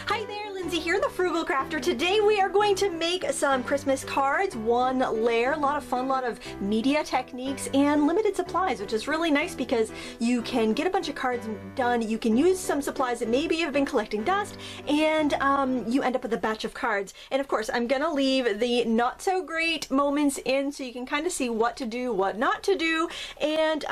Hi there, Lindsay here, the Frugal Crafter. Today we are going to make some Christmas cards, one layer, a lot of fun, a lot of media techniques, and limited supplies, which is really nice because you can get a bunch of cards done, you can use some supplies that maybe have been collecting dust, and you end up with a batch of cards. And of course, I'm gonna leave the not so great moments in so you can kind of see what to do, what not to do, and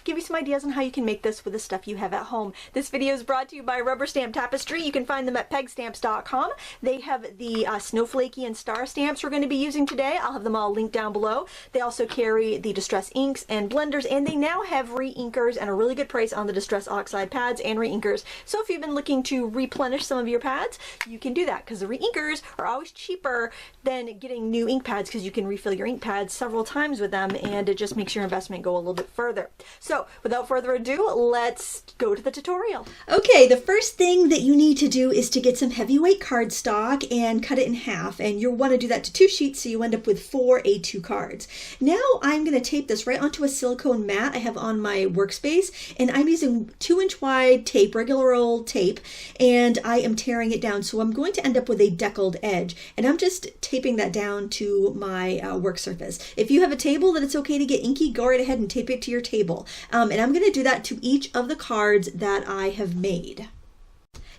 give you some ideas on how you can make this with the stuff you have at home. This video is brought to you by Rubber Stamp Tapestry. You can find them at pegstamps.com. They have the snowflakey and star stamps we're going to be using today. I'll have them all linked down below. They also carry the Distress inks and blenders, and they now have re-inkers and a really good price on the Distress Oxide pads and re-inkers. So if you've been looking to replenish some of your pads, you can do that because the re-inkers are always cheaper than getting new ink pads because you can refill your ink pads several times with them, and it just makes your investment go a little bit further. So without further ado, let's go to the tutorial. Okay, the first thing that you need to do is to get some heavyweight cardstock and cut it in half, and you'll want to do that to 2 sheets so you end up with 4 A2 cards. Now I'm going to tape this right onto a silicone mat I have on my workspace, and I'm using 2-inch wide tape, regular old tape, and I am tearing it down, so I'm going to end up with a deckled edge, and I'm just taping that down to my work surface. If you have a table that it's okay to get inky, go right ahead and tape it to your table, and I'm going to do that to each of the cards that I have made.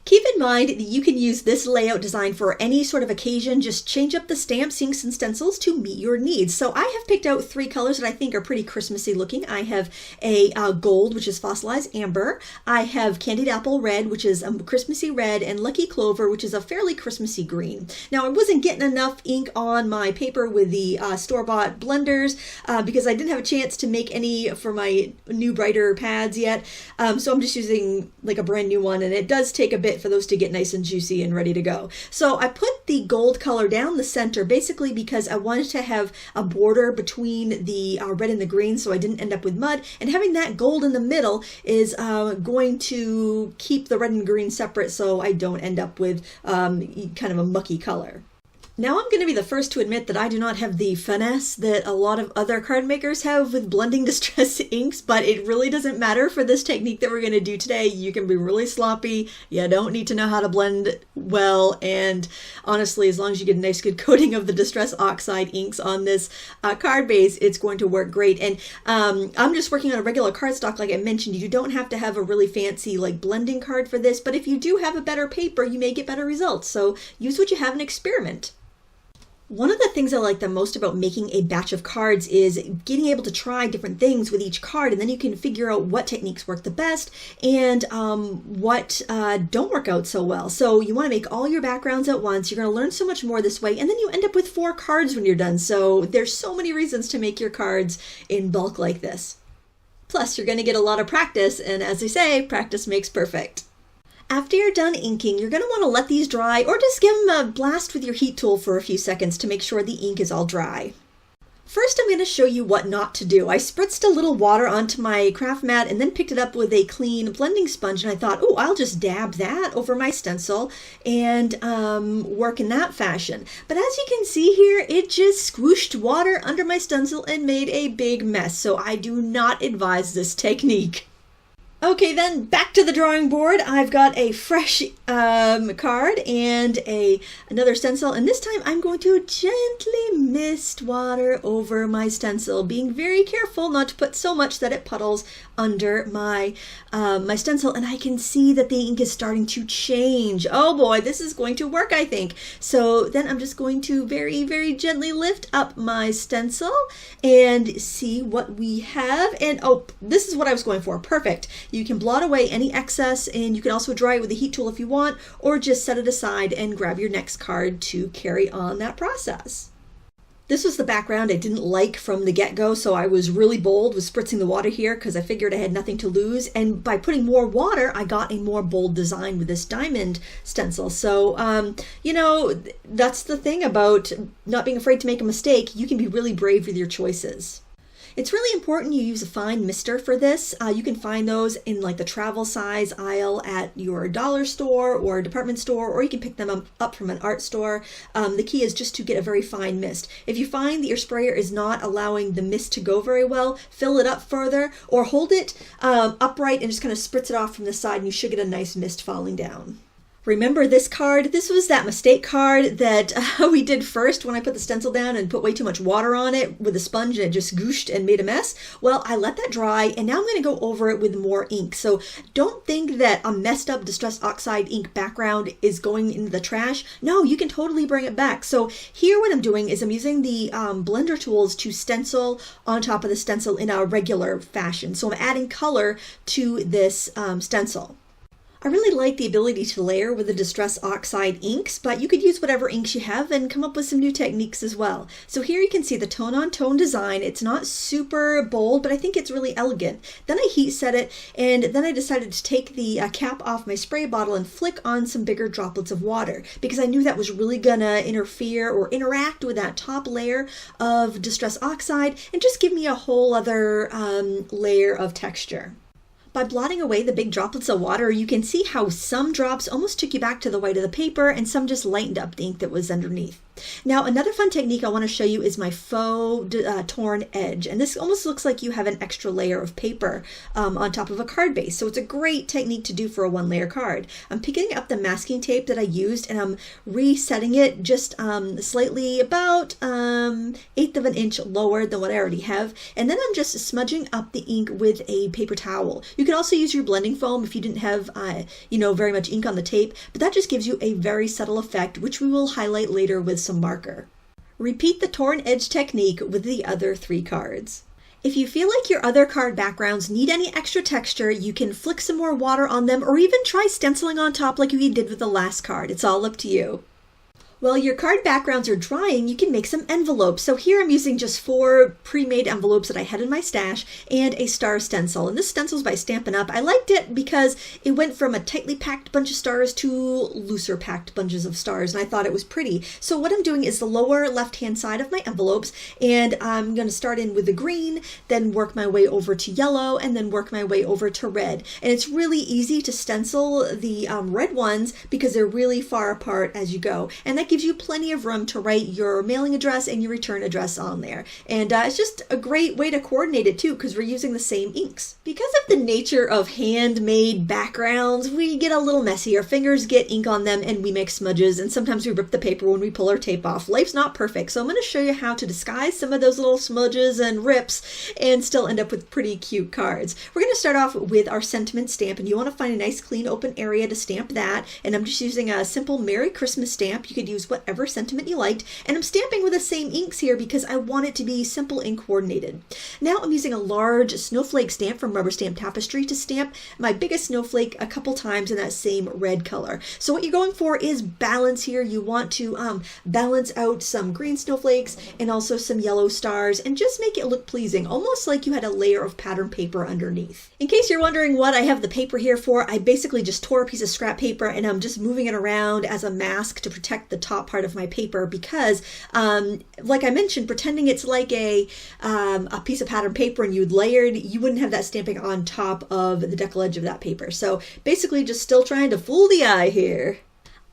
Keep in mind that you can use this layout design for any sort of occasion. Just change up the stamps, inks, and stencils to meet your needs. So I have picked out 3 colors that I think are pretty Christmassy looking. I have a gold, which is fossilized amber. I have candied apple red, which is a Christmassy red, and lucky clover, which is a fairly Christmassy green. Now I wasn't getting enough ink on my paper with the store-bought blenders because I didn't have a chance to make any for my new brighter pads yet. So I'm just using like a brand new one, and it does take a bit for those to get nice and juicy and ready to go. So I put the gold color down the center basically because I wanted to have a border between the red and the green so I didn't end up with mud, and having that gold in the middle is going to keep the red and green separate so I don't end up with kind of a mucky color. Now I'm going to be the first to admit that I do not have the finesse that a lot of other card makers have with blending distress inks, but it really doesn't matter for this technique that we're going to do today. You can be really sloppy, you don't need to know how to blend well, and honestly, as long as you get a nice good coating of the Distress Oxide inks on this card base, it's going to work great. And I'm just working on a regular cardstock like I mentioned. You don't have to have a really fancy like blending card for this, but if you do have a better paper, you may get better results. So use what you have and experiment. One of the things I like the most about making a batch of cards is getting able to try different things with each card, and then you can figure out what techniques work the best and what don't work out so well. So you want to make all your backgrounds at once. You're going to learn so much more this way, and then you end up with 4 cards when you're done. So there's so many reasons to make your cards in bulk like this. Plus, you're going to get a lot of practice, and as they say, practice makes perfect. After you're done inking, you're going to want to let these dry or just give them a blast with your heat tool for a few seconds to make sure the ink is all dry. First, I'm going to show you what not to do. I spritzed a little water onto my craft mat and then picked it up with a clean blending sponge, and I thought, oh, I'll just dab that over my stencil and work in that fashion. But as you can see here, it just squooshed water under my stencil and made a big mess, so I do not advise this technique. Okay, then back to the drawing board. I've got a fresh card and another stencil, and this time I'm going to gently mist water over my stencil, being very careful not to put so much that it puddles under my my stencil, and I can see that the ink is starting to change. Oh boy, this is going to work, I think. So then I'm just going to very, very gently lift up my stencil and see what we have. And oh, this is what I was going for. Perfect. You can blot away any excess, and you can also dry it with a heat tool if you want, or just set it aside and grab your next card to carry on that process. This was the background I didn't like from the get-go, so I was really bold with spritzing the water here because I figured I had nothing to lose, and by putting more water, I got a more bold design with this diamond stencil. So, you know, that's the thing about not being afraid to make a mistake. You can be really brave with your choices. It's really important you use a fine mister for this. You can find those in like the travel size aisle at your dollar store or department store, or you can pick them up from an art store. The key is just to get a very fine mist. If you find that your sprayer is not allowing the mist to go very well, fill it up further or hold it upright and just kind of spritz it off from the side, and you should get a nice mist falling down. Remember this card? This was that mistake card that we did first when I put the stencil down and put way too much water on it with a sponge and it just gooshed and made a mess. Well, I let that dry and now I'm going to go over it with more ink. So don't think that a messed up Distress Oxide ink background is going into the trash. No, you can totally bring it back. So here what I'm doing is I'm using the blender tools to stencil on top of the stencil in a regular fashion. So I'm adding color to this stencil. I really like the ability to layer with the Distress Oxide inks, but you could use whatever inks you have and come up with some new techniques as well. So here you can see the tone-on-tone design. It's not super bold, but I think it's really elegant. Then I heat set it, and then I decided to take the cap off my spray bottle and flick on some bigger droplets of water because I knew that was really gonna interfere or interact with that top layer of Distress Oxide and just give me a whole other layer of texture. By blotting away the big droplets of water, you can see how some drops almost took you back to the white of the paper and some just lightened up the ink that was underneath. Now, another fun technique I want to show you is my faux torn edge. And this almost looks like you have an extra layer of paper on top of a card base. So it's a great technique to do for a one-layer card. I'm picking up the masking tape that I used and I'm resetting it just slightly about 1/8 of an inch lower than what I already have. And then I'm just smudging up the ink with a paper towel. You can also use your blending foam if you didn't have very much ink on the tape, but that just gives you a very subtle effect, which we will highlight later with some marker. Repeat the torn edge technique with the other 3 cards. If you feel like your other card backgrounds need any extra texture, you can flick some more water on them or even try stenciling on top like we did with the last card. It's all up to you. While your card backgrounds are drying, you can make some envelopes. So here I'm using just 4 pre-made envelopes that I had in my stash and a star stencil. And this stencil is by Stampin' Up. I liked it because it went from a tightly packed bunch of stars to looser packed bunches of stars, and I thought it was pretty. So what I'm doing is the lower left-hand side of my envelopes, and I'm going to start in with the green, then work my way over to yellow, and then work my way over to red. And it's really easy to stencil the red ones because they're really far apart as you go. And that gives you plenty of room to write your mailing address and your return address on there. And it's just a great way to coordinate it too because we're using the same inks. Because of the nature of handmade backgrounds, we get a little messy. Our fingers get ink on them and we make smudges, and sometimes we rip the paper when we pull our tape off. Life's not perfect, so I'm going to show you how to disguise some of those little smudges and rips and still end up with pretty cute cards. We're going to start off with our sentiment stamp, and you want to find a nice clean open area to stamp that. And I'm just using a simple Merry Christmas stamp. You could use whatever sentiment you liked, and I'm stamping with the same inks here because I want it to be simple and coordinated. Now I'm using a large snowflake stamp from Rubber Stamp Tapestry to stamp my biggest snowflake a couple times in that same red color. So what you're going for is balance here. You want to balance out some green snowflakes and also some yellow stars and just make it look pleasing, almost like you had a layer of pattern paper underneath. In case you're wondering what I have the paper here for, I basically just tore a piece of scrap paper and I'm just moving it around as a mask to protect the top part of my paper because, like I mentioned, pretending it's like a piece of pattern paper and you'd layered, you wouldn't have that stamping on top of the decal edge of that paper. So basically just still trying to fool the eye here.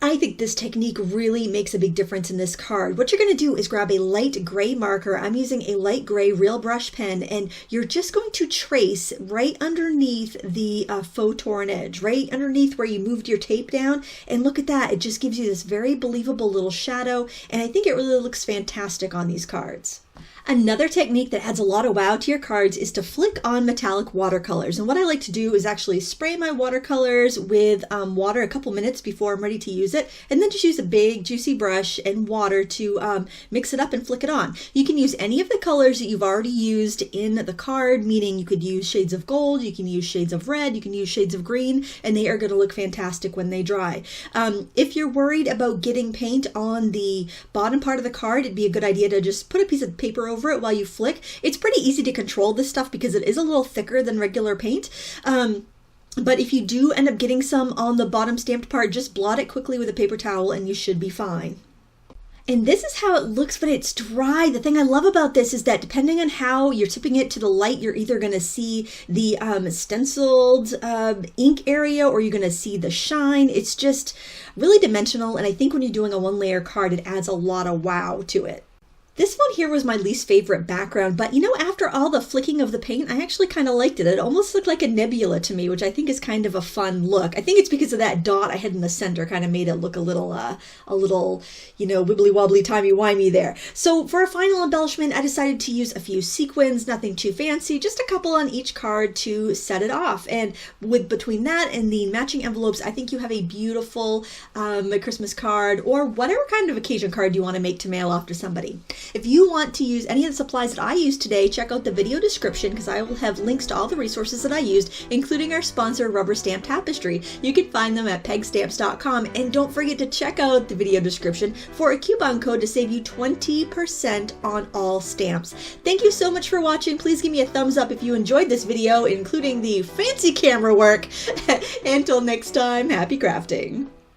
I think this technique really makes a big difference in this card. What you're going to do is grab a light gray marker. I'm using a light gray real brush pen, and you're just going to trace right underneath the faux torn edge, right underneath where you moved your tape down. And look at that. It just gives you this very believable little shadow, and I think it really looks fantastic on these cards. Another technique that adds a lot of wow to your cards is to flick on metallic watercolors. And what I like to do is actually spray my watercolors with water a couple minutes before I'm ready to use it, and then just use a big juicy brush and water to mix it up and flick it on. You can use any of the colors that you've already used in the card, meaning you could use shades of gold, you can use shades of red, you can use shades of green, and they are going to look fantastic when they dry. If you're worried about getting paint on the bottom part of the card, it'd be a good idea to just put a piece of paper over it while you flick. It's pretty easy to control this stuff because it is a little thicker than regular paint. But if you do end up getting some on the bottom stamped part, just blot it quickly with a paper towel and you should be fine. And this is how it looks when it's dry. The thing I love about this is that depending on how you're tipping it to the light, you're either going to see the stenciled ink area or you're going to see the shine. It's just really dimensional, and I think when you're doing a one-layer card, it adds a lot of wow to it. This one here was my least favorite background, but you know, after all the flicking of the paint, I actually kind of liked it. It almost looked like a nebula to me, which I think is kind of a fun look. I think it's because of that dot I had in the center, kind of made it look a little, you know, wibbly wobbly, timey wimey there. So for a final embellishment, I decided to use a few sequins, nothing too fancy, just a couple on each card to set it off. And with between that and the matching envelopes, I think you have a beautiful Christmas card or whatever kind of occasion card you want to make to mail off to somebody. If you want to use any of the supplies that I used today, check out the video description because I will have links to all the resources that I used, including our sponsor, Rubber Stamp Tapestry. You can find them at pegstamps.com, and don't forget to check out the video description for a coupon code to save you 20% on all stamps. Thank you so much for watching. Please give me a thumbs up if you enjoyed this video, including the fancy camera work. Until next time, happy crafting.